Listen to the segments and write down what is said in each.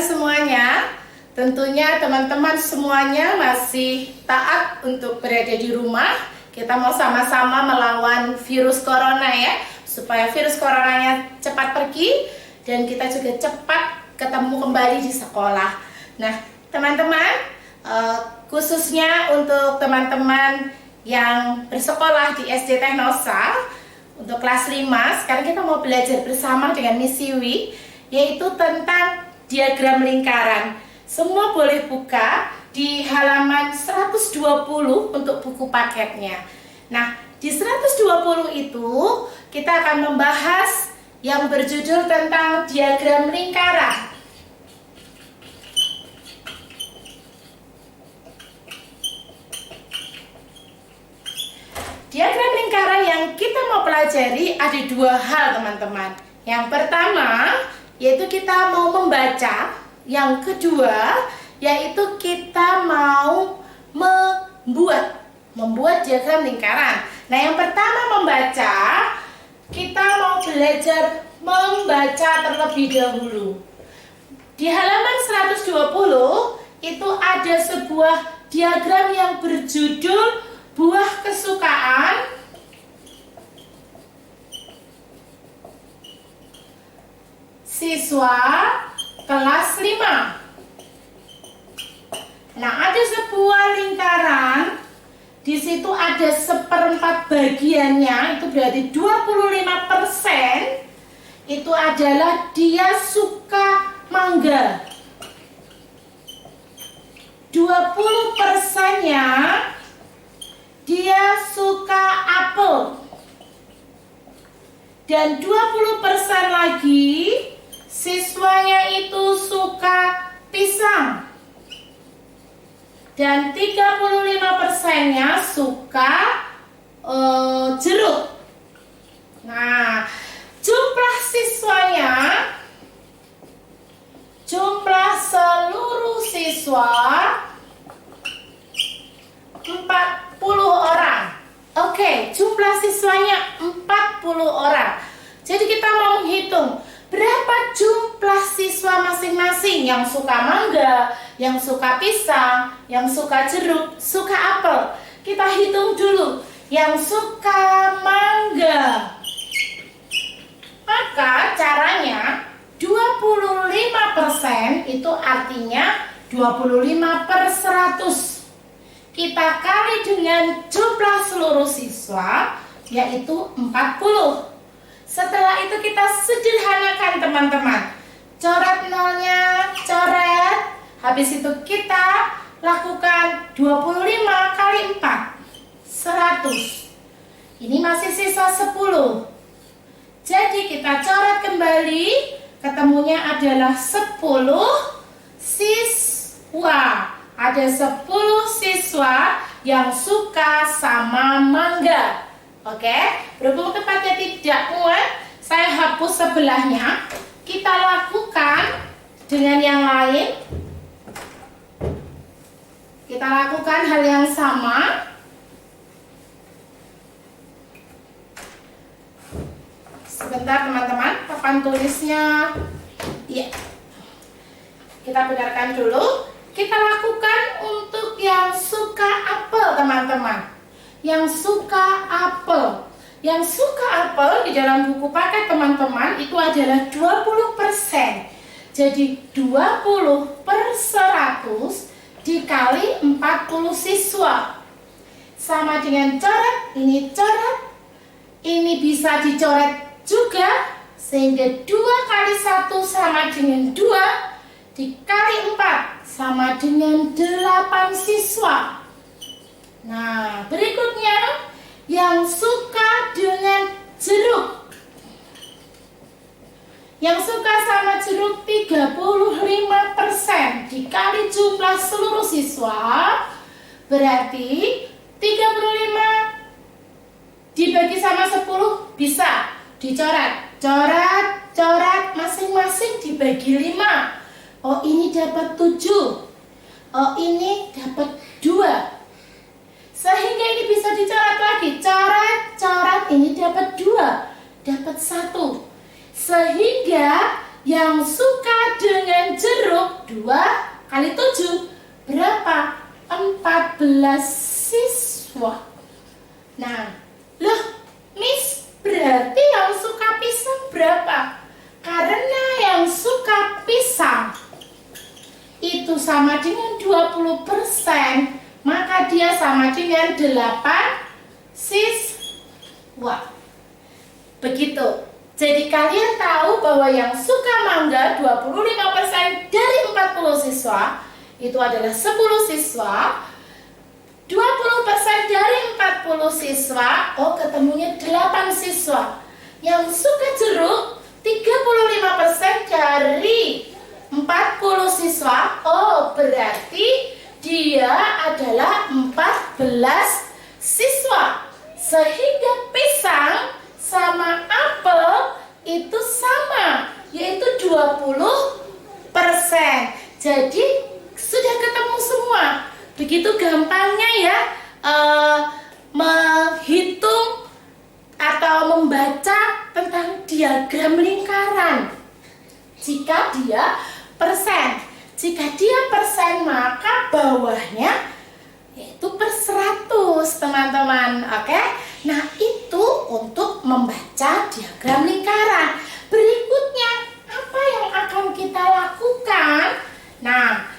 semuanya. Tentunya teman-teman semuanya masih taat untuk berada di rumah. Kita mau sama-sama melawan virus corona ya, supaya virus coronanya cepat pergi dan kita juga cepat ketemu kembali di sekolah. Nah, teman-teman, khususnya untuk teman-teman yang bersekolah di SD Teknosa untuk kelas 5, sekarang kita mau belajar bersama dengan Miss Siwi, yaitu tentang diagram lingkaran. Semua boleh buka di halaman 120 untuk buku paketnya. Nah, di 120 itu kita akan membahas yang berjudul tentang diagram lingkaran. Diagram lingkaran yang kita mau pelajari ada dua hal, teman-teman. Yang pertama, yaitu kita mau membaca. Yang kedua, yaitu kita mau membuat diagram lingkaran. Nah, yang pertama membaca, kita mau belajar membaca terlebih dahulu. Di halaman 120 itu ada sebuah diagram yang berjudul buah kesukaan siswa kelas 5. Nah, ada sebuah lingkaran. Di situ ada 1/4 bagiannya, itu berarti 25%. Itu adalah dia suka mangga. 20%-nya dia suka apel. Dan 20% lagi siswanya itu suka pisang. Dan 35%-nya suka jeruk. Nah, jumlah siswanya, jumlah seluruh siswa 40 orang. Oke, jumlah siswanya 40 orang. Jadi kita mau menghitung berapa jumlah siswa masing-masing yang suka mangga, yang suka pisang, yang suka jeruk, suka apel. Kita hitung dulu yang suka mangga. Maka caranya 25% itu artinya 25/100. Kita kali dengan jumlah seluruh siswa, yaitu 40. Setelah itu kita sederhanakan, teman-teman. Coret nolnya, coret. Habis itu kita lakukan 25 kali 4, 100. Ini masih sisa 10. Jadi kita coret kembali, ketemunya adalah 10 siswa. Ada 10 siswa yang suka sama mangga. Oke, berhubung tempatnya tidak muat, saya hapus sebelahnya. Kita lakukan dengan yang lain. Kita lakukan hal yang sama. Sebentar, teman-teman, papan tulisnya. Iya. Kita benarkan dulu. Kita lakukan untuk yang suka apel, teman-teman. Yang suka apel. Yang suka apel di dalam buku paket, teman-teman, itu adalah 20%. Jadi 20/100 dikali 40 siswa. Sama dengan coret, ini coret. Ini bisa dicoret juga, sehingga 2 kali 1 sama dengan 2, dikali 4 sama dengan 8 siswa. Nah, berikutnya yang suka dengan jeruk. Yang suka sama jeruk 35% dikali jumlah seluruh siswa, berarti 35 dibagi sama 10 bisa dicoret. Coret, coret, masing-masing dibagi 5. Oh, ini dapat 7. Oh, ini dapat 2. Sehingga ini bisa dicoret lagi. Coret, coret, ini dapat 2. Dapat 1. Sehingga yang suka dengan jeruk 2 kali 7 berapa? 14 siswa. Nah, loh Miss, berarti yang suka pisang berapa? Karena yang suka pisang itu sama dengan 20%, maka dia sama dengan 8 siswa. Begitu. Jadi kalian tahu bahwa yang suka mangga 25% dari 40 siswa itu adalah 10 siswa. 20% dari 40 siswa, oh ketemunya 8 siswa. Yang suka jeruk 35% dari 40 siswa, oh berarti dia adalah 14 siswa. Sehingga pisang sama apel itu sama, yaitu 20%. Jadi sudah ketemu semua. Begitu gampangnya ya menghitung atau membaca tentang diagram lingkaran. Jika dia persen, jika dia persen maka bawahnya yaitu per 100 teman-teman. Oke, nah itu untuk membaca diagram lingkaran. Berikutnya apa yang akan kita lakukan? Nah,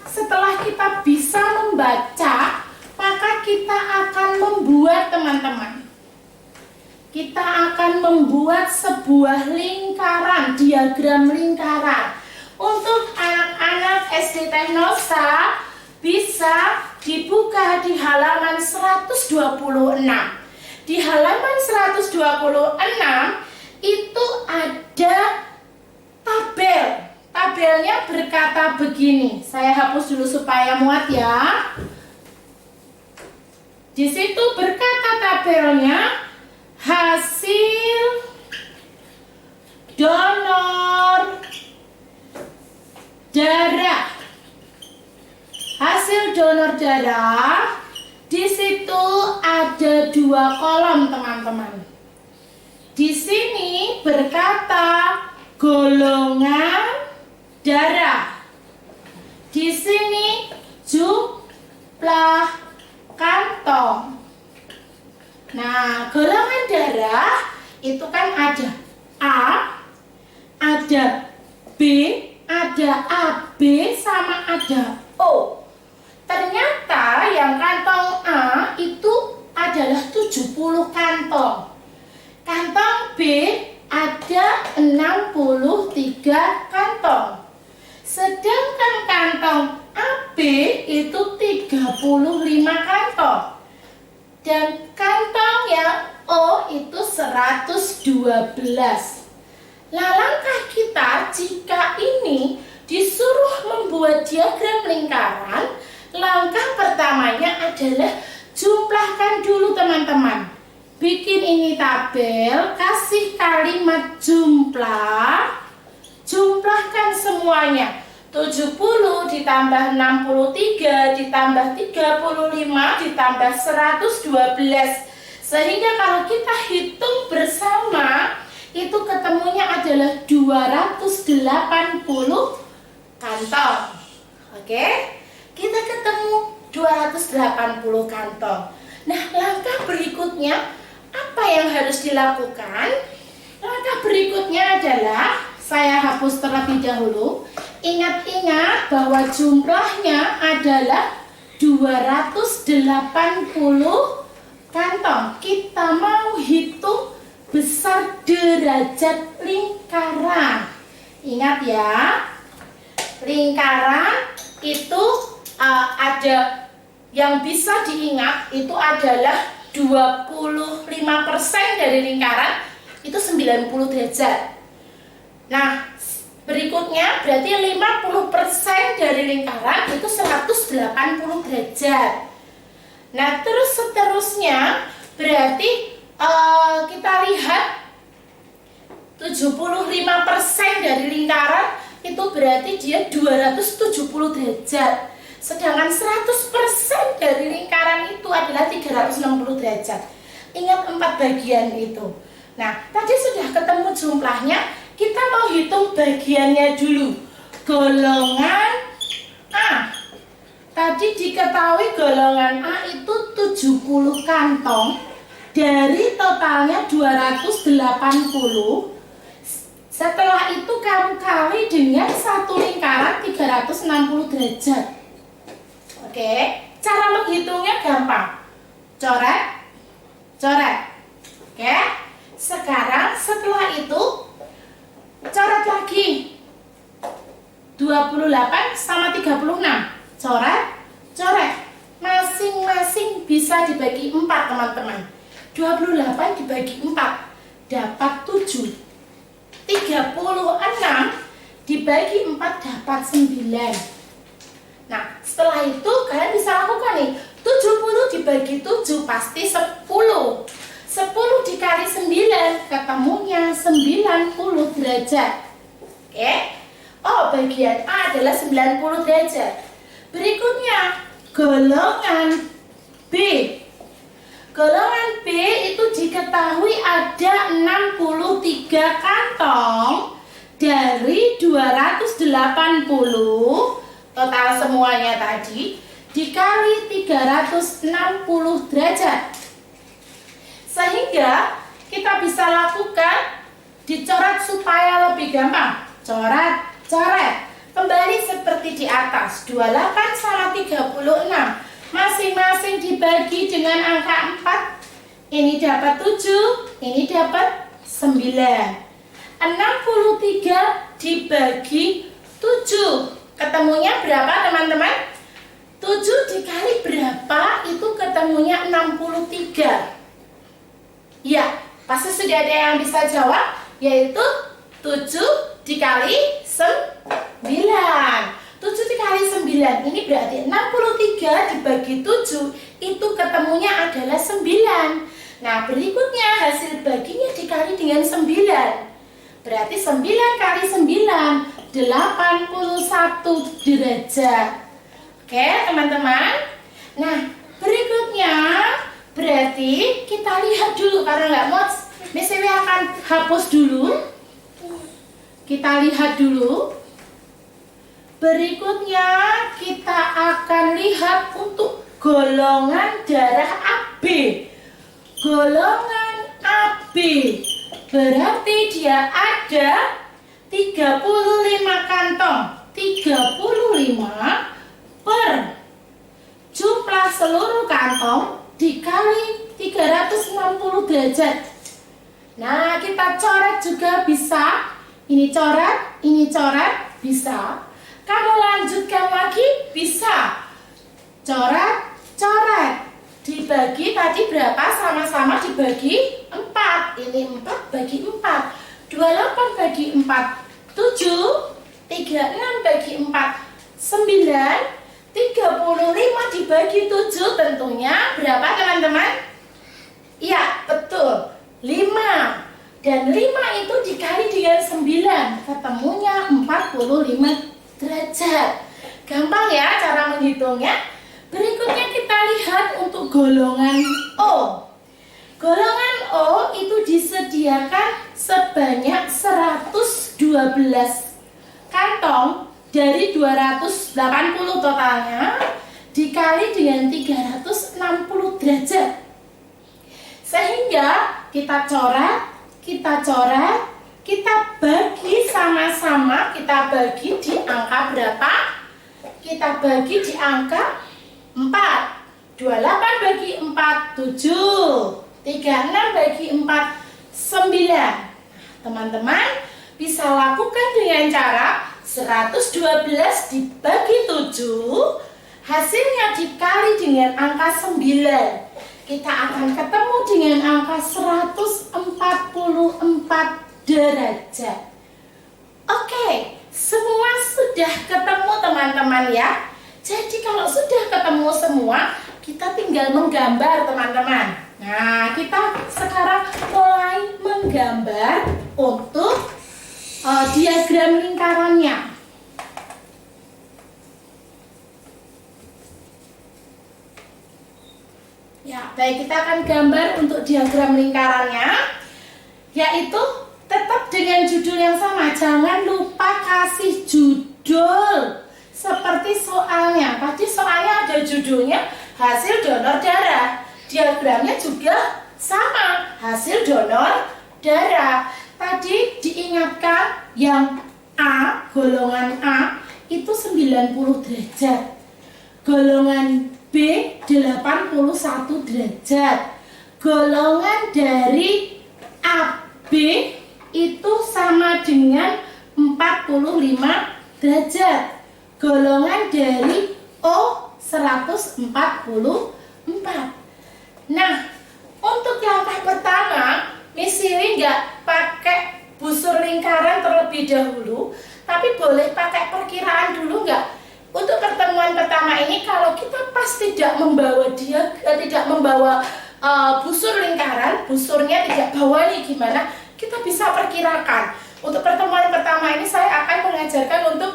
setelah kita bisa membaca, maka kita akan membuat teman-teman. Kita akan membuat sebuah lingkaran, diagram lingkaran. Untuk anak-anak SD Teknosa bisa dibuka di halaman 126. Di halaman 126 itu ada tabel. Tabelnya berkata begini. Saya hapus dulu supaya muat ya. Di situ berkata tabelnya hasil donor darah. Hasil donor darah di situ ada 2 kolom teman-teman. Di sini berkata golongan darah. Di sini jumlah kantong. Nah, golongan darah itu kan ada A, ada B, ada AB sama ada O. Ternyata yang kantong A itu adalah 70 kantong. Kantong B ada 63 kantong. Sedangkan kantong AB itu 35 kantong. Dan kantong yang O itu 112. Nah, langkah kita jika ini disuruh membuat diagram lingkaran, langkah pertamanya adalah jumlahkan dulu teman-teman. Bikin ini tabel, kasih kalimat jumlah, jumlahkan semuanya. 70 ditambah 63 ditambah 35 ditambah 112. Sehingga kalau kita hitung bersama itu ketemunya adalah 280 kantong. Oke? Kita ketemu 280 kantong. Nah, langkah berikutnya apa yang harus dilakukan? Langkah berikutnya adalah saya hapus terlebih dahulu. Ingat-ingat bahwa jumlahnya adalah 280 kantong. Kita mau hitung besar derajat lingkaran. Ingat ya, lingkaran itu ada yang bisa diingat itu adalah 25% dari lingkaran itu 90 derajat. Nah, berikutnya berarti 50% dari lingkaran itu 180 derajat. Nah, terus seterusnya berarti kita lihat 75% dari lingkaran itu berarti dia 270 derajat. Sedangkan 100% dari lingkaran itu adalah 360 derajat. Ingat 4 bagian itu. Nah, tadi sudah ketemu jumlahnya. Kita mau menghitung bagiannya dulu. Golongan A. Tadi diketahui golongan A itu 70 kantong. Dari totalnya 280. Setelah itu kamu kali dengan satu lingkaran 360 derajat. Oke, cara menghitungnya gampang. Coret, coret. Oke, sekarang setelah itu coret lagi. 28 sama 36. Coret, coret. Masing-masing bisa dibagi 4, teman-teman. 28 dibagi 4 dapat 7. 36 dibagi 4 dapat 9. Nah, setelah itu kalian bisa lakukan nih. 70 dibagi 7 pasti 10. 10 dikali 9 ketemunya 90 derajat. Oke. Oh, bagian A adalah 90 derajat. Berikutnya, golongan B. Golongan B itu diketahui ada 63 kantong dari 280 total semuanya tadi dikali 360 derajat. Sehingga kita bisa lakukan dicoret supaya lebih gampang. Coret, coret. Kembali seperti di atas, 28 sama 36. Masing-masing dibagi dengan angka 4. Ini dapat 7, ini dapat 9. 63 dibagi 7. Ketemunya berapa, teman-teman? 7 dikali berapa? Itu ketemunya 63. Ya, pasti sudah ada yang bisa jawab, yaitu 7 dikali 9. 7 dikali 9 ini berarti 63 dibagi 7 itu ketemunya adalah 9. Nah, berikutnya hasil baginya dikali dengan 9. Berarti 9 kali 9 81 derajat. Oke, teman-teman. Nah, berikutnya berarti kita lihat dulu karena nggak mau, Miss Ewi akan hapus dulu. Kita lihat dulu. Berikutnya kita akan lihat untuk golongan darah AB. Golongan AB berarti dia ada 35 kantong. 35 per jumlah seluruh kantong dikali 360 derajat. Nah, kita coret juga bisa. Ini coret bisa. Kamu lanjutkan lagi, bisa. Coret, coret. Dibagi tadi berapa? Sama-sama dibagi 4. Ini 4 bagi 4. 28 bagi 4, 7. 36 bagi 4, 9. 35 dibagi 7 tentunya berapa, teman-teman? Iya, betul. 5. Dan 5 itu dikali dengan 9. Ketemunya 45 derajat. Gampang ya cara menghitungnya. Berikutnya kita lihat untuk golongan O. Golongan O itu disediakan sebanyak 112 kantong dari 280 totalnya dikali dengan 360 derajat. Sehingga kita coret, kita bagi sama-sama, kita bagi di angka berapa? Kita bagi di angka 4. 28 bagi 4, 7. 36 bagi 4, 9. Teman-teman bisa lakukan dengan cara 112 dibagi 7, hasilnya dikali dengan angka 9. Kita akan ketemu dengan angka 144 derajat. Oke, semua sudah ketemu, teman-teman ya. Jadi kalau sudah ketemu semua, kita tinggal menggambar, teman-teman. Nah, kita sekarang mulai menggambar untuk diagram lingkarannya. Ya, baik, kita akan gambar untuk diagram lingkarannya, yaitu tetap dengan judul yang sama. Jangan lupa kasih judul seperti soalnya. Tadi soalnya ada judulnya hasil donor darah. Diagramnya juga sama, hasil donor darah. Tadi diingatkan yang A, golongan A itu 90 derajat. Golongan B 81 derajat. Golongan dari AB itu sama dengan 45 derajat. Golongan dari O 144. Nah, untuk langkah pertama, Miss Siri nggak pakai busur lingkaran terlebih dahulu, tapi boleh pakai perkiraan dulu nggak? Untuk pertemuan pertama ini, kalau kita pas tidak membawa busur lingkaran, busurnya tidak bawa nih gimana? Kita bisa perkirakan. Untuk pertemuan pertama ini saya akan mengajarkan untuk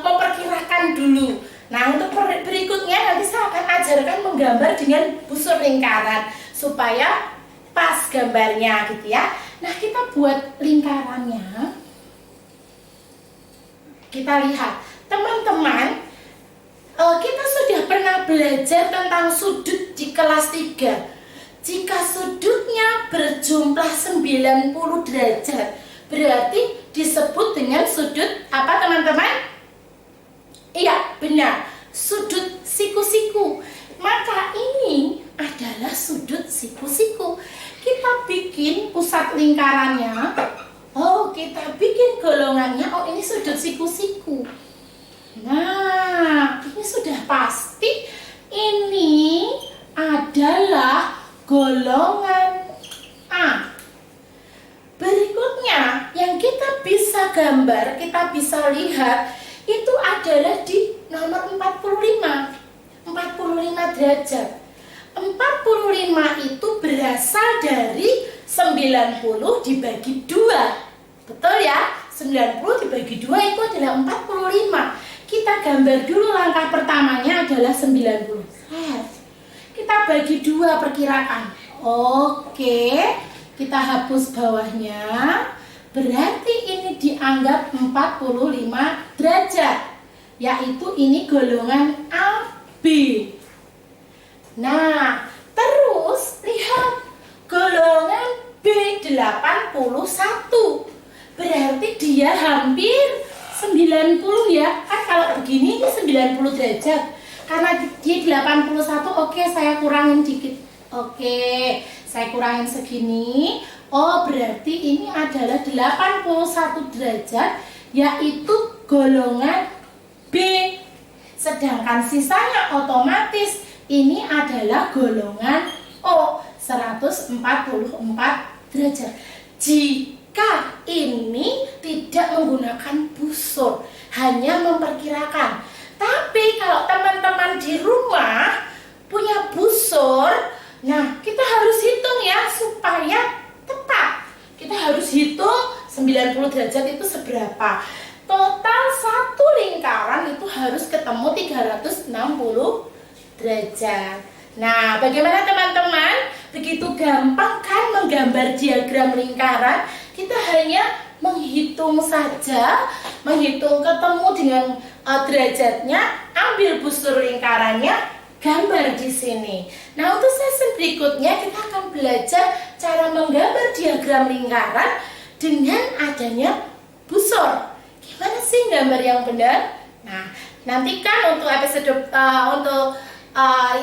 memperkirakan dulu. Nah, untuk berikutnya nanti saya akan ajarkan menggambar dengan busur lingkaran supaya pas gambarnya gitu ya. Nah, kita buat lingkarannya. Kita lihat, teman-teman, kita sudah pernah belajar tentang sudut di kelas 3. Jika sudutnya berjumlah 90 derajat, berarti disebut dengan sudut apa, teman-teman? Iya, benar, sudut siku-siku. Maka ini adalah sudut siku-siku. Kita bikin pusat lingkarannya. Oh, kita bikin golongannya. Oh, ini sudut siku-siku. Nah, ini sudah pasti ini adalah golongan A. Berikutnya yang kita bisa gambar, kita bisa lihat itu adalah di nomor 45 derajat. 45 itu berasal dari 90 dibagi 2. Betul ya? 90 dibagi 2 itu adalah 45. Kita gambar dulu, langkah pertamanya adalah 90. Kita bagi 2, perkirakan. Oke, kita hapus bawahnya. Berarti ini dianggap 45 derajat. Yaitu ini golongan AB. Nah, terus lihat golongan B81. Berarti dia hampir 90 ya. Kan kalau begini ini 90 derajat. Karena dia 81, oke, saya kurangin dikit. Oke, saya kurangin segini. Oh, berarti ini adalah 81 derajat, yaitu golongan B. Sedangkan sisanya otomatis ini adalah golongan O, 144 derajat. Jika ini tidak menggunakan busur, hanya memperkirakan. Tapi kalau teman-teman di rumah punya busur, nah kita harus hitung ya supaya tepat. Kita harus hitung 90 derajat itu seberapa. Total satu lingkaran itu harus ketemu 360 derajat. Nah, bagaimana teman-teman? Begitu gampang kan menggambar diagram lingkaran? Kita hanya menghitung saja, menghitung ketemu dengan derajatnya, ambil busur lingkarannya, gambar di sini. Nah, untuk sesi berikutnya kita akan belajar cara menggambar diagram lingkaran dengan adanya busur. Gimana sih gambar yang benar? Nah, nantikan untuk episode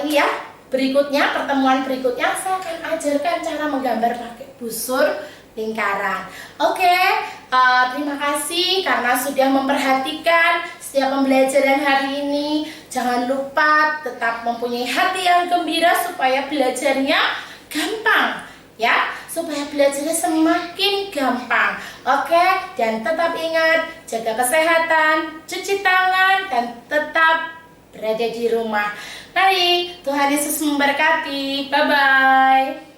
ini ya, berikutnya, pertemuan berikutnya saya akan ajarkan cara menggambar pakai busur lingkaran. Oke, terima kasih karena sudah memperhatikan setiap pembelajaran hari ini. Jangan lupa tetap mempunyai hati yang gembira supaya belajarnya gampang ya, supaya belajarnya semakin gampang. Oke, dan tetap ingat jaga kesehatan, cuci tangan, dan tetap berada di rumah. Mari, Tuhan Yesus memberkati. Bye-bye.